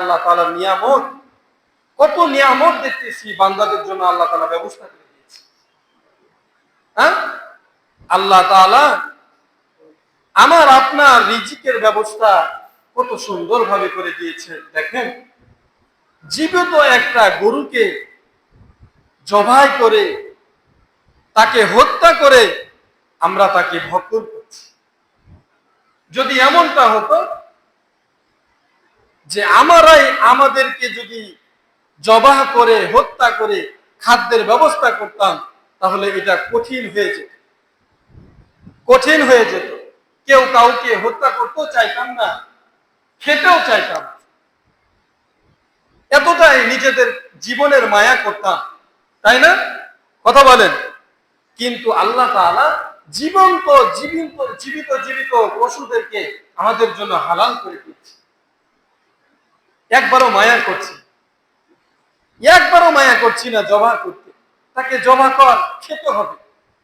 আল্লাহ তাআলার নিয়ামত, কত নিয়ামত দেখতেছি বান্দাদের জন্য আল্লাহ তাআলা ব্যবস্থা করে দিয়েছে। হ্যাঁ, আল্লাহ তাআলা আমার আপনার রিজিকের ব্যবস্থা কত সুন্দরভাবে করে দিয়েছে। দেখেন, জীবিত একটা গরুকে জবাই করে তাকে হত্যা করে আমরা তাকে ভক্ষণ করছি। যদি এমনটা হতো যে আমরাই আমাদেরকে যদি জবাহ করে হত্যা করে খাদ্যের ব্যবস্থা করতাম, তাহলে এটা কঠিন হয়ে যেত, কঠিন হয়ে যেত। কেউ কাউকে হত্যা করতেও চাইতাম না, খেতেও চাইতাম, এতটাই নিজেদের জীবনের মায়া করতাম, তাই না? কথা বলেন। কিন্তু আল্লাহ তাআলা জীবন্ত জীবিত জীবিত জীবিত পশুদেরকে আমাদের জন্য হালাল করে দিয়েছে। একবারও মায়া করছি, একবারও মায়া করছি না জবাহ করতে। তাকে জবাহ কর, খেতে হবে,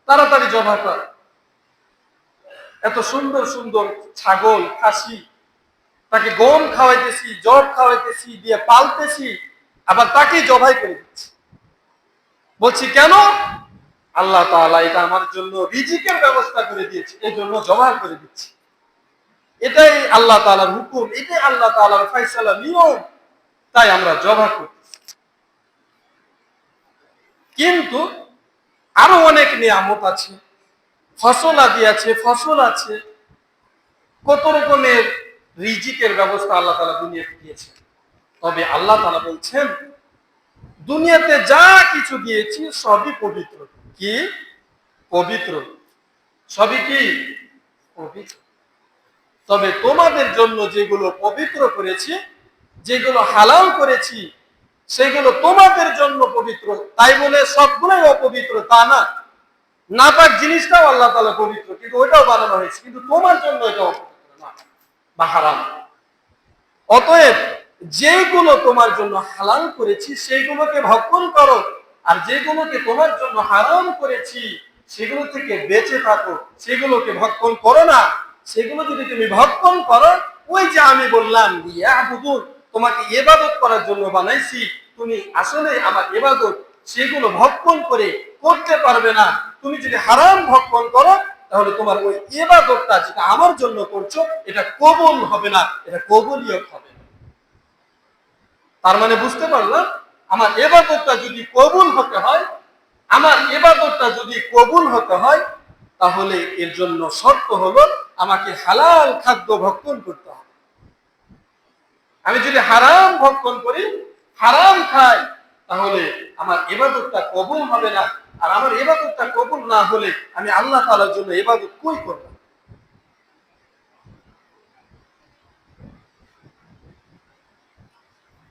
তাড়াতাড়ি জবাহ কর। এত সুন্দর সুন্দর ছাগল, খাসি, তাকে গম খাওয়াইতেছি, জব খাওয়াইতেছি, দিয়ে পালতেছি, আবার তাকেই জবাই করে দিচ্ছি। বলছি কেন? আল্লাহ তাআলা এটা আমার জন্য রিজিকের ব্যবস্থা করে দিয়েছে, এই জন্য জবাই করে দিচ্ছি। এটাই আল্লাহ তাআলার হুকুম, এটাই আল্লাহ তাআলার ফয়সালা, নিয়ম, তাই আমরা জবাই করতেছি। কিন্তু আরো অনেক নিয়ামত আছে, ফসল আদি আছে, ফসল আছে, কত রকমের রিজিকের ব্যবস্থা আল্লাহ তাআলা দুনিয়াতে দিয়েছেন। তবে আল্লাহ তাআলা বলছেন, দুনিয়াতে যা কিছু দিয়েছি সবই পবিত্র। কি পবিত্র? সবই কি পবিত্র। তবে তোমাদের জন্য যেগুলো পবিত্র করেছি, যেগুলো হালাল করেছি, সেগুলো তোমাদের জন্য পবিত্র। তাই বলে সবগুলোই অপবিত্র তা না। নাপাক জিনিসটাও আল্লাহ তাআলা পবিত্র, কিন্তু ওইটাও বানানো হয়েছে, কিন্তু তোমার জন্য এটা অপবিত্র না বা হারাম। অতএব যেগুলো তোমার জন্য হালাল করেছি সেইগুলোকে ভক্ষণ করো, আর যেগুলোকে তোমার জন্য হারাম করেছি সেগুলো থেকে বেঁচে থাকো, সেগুলোকে ভক্ষণ করো না। সেগুলো যদি তুমি ভক্ষণ করো, ওই যে আমি বললাম ইয়াবুদুন, তোমাকে ইবাদত করার জন্য বানাইছি, তুমি আসলে আমার ইবাদত সেগুলো ভক্ষণ করে করতে পারবে না। তুমি যদি হারাম ভক্ষণ করো, তাহলে তোমার ওই ইবাদতটা যেটা আমার জন্য করছো এটা কবুল হবে না, এটা কবুলিয়ত হবে না। তার মানে বুঝতে পারলাম, আমার ইবাদতটা যদি কবুল হতে হয়, আমার ইবাদতটা যদি কবুল হতে হয়, তাহলে এর জন্য শর্ত হলো আমাকে হালাল খাদ্য ভক্ষণ করতে হবে। আমি যদি হারাম ভক্ষণ করি, হারাম খাই, তাহলে আমার ইবাদতটা কবুল হবে না। আর আমার ইবাদতটা কবুল না হলে আমি আল্লাহ তাআলার জন্য ইবাদত কই করব?